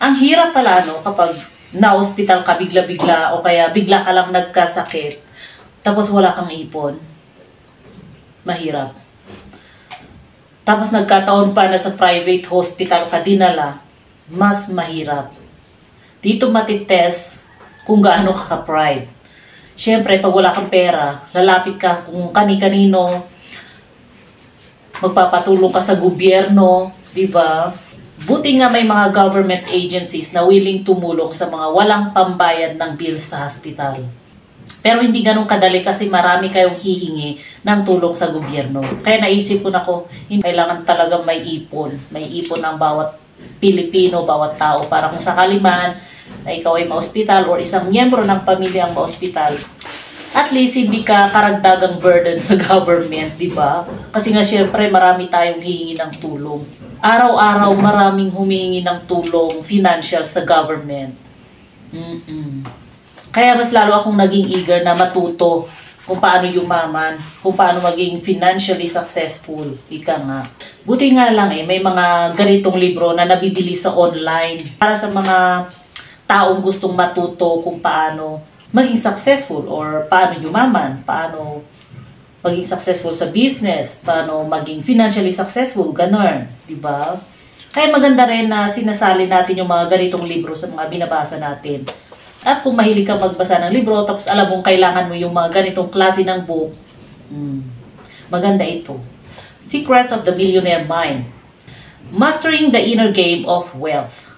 Ang hirap pala, no, kapag na-hospital ka bigla-bigla o kaya bigla ka lang nagkasakit, tapos wala kang ipon. Mahirap. Tapos nagkataon pa na sa private hospital ka dinala, mas mahirap. Dito matitest kung gaano ka ka-pride. Siyempre, pag wala kang pera, lalapit ka kung kani-kanino, magpapatulong ka sa gobyerno, di ba? Buti nga may mga government agencies na willing tumulong sa mga walang pambayad ng bills sa hospital. Pero hindi ganun kadali kasi marami kayong hihingi ng tulong sa gobyerno. Kaya naisip ko na hindi kailangan talaga may ipon. May ipon ang bawat Pilipino, bawat tao para kung sakali man na ikaw ay ma-hospital or isang miyembro ng pamilya ang ma-hospital, at least hindi ka karagdagang burden sa government, di ba? Kasi nga syempre marami tayong hihingi ng tulong. Araw-araw maraming humihingi ng tulong financial sa government. Kaya mas lalo akong naging eager na matuto kung paano yumaman, kung paano maging financially successful. Ika nga. Buti nga lang may mga ganitong libro na nabibili sa online para sa mga taong gustong matuto kung paano maging successful or paano yumaman, paano maging successful sa business, paano maging financially successful, ganun, di ba? Kaya maganda rin na sinasali natin yung mga ganitong libro sa mga binabasa natin. At kung mahilig ka magbasa ng libro, tapos alam mong kailangan mo yung mga ganitong klase ng book, maganda ito. Secrets of the Millionaire Mind. Mastering the Inner Game of Wealth.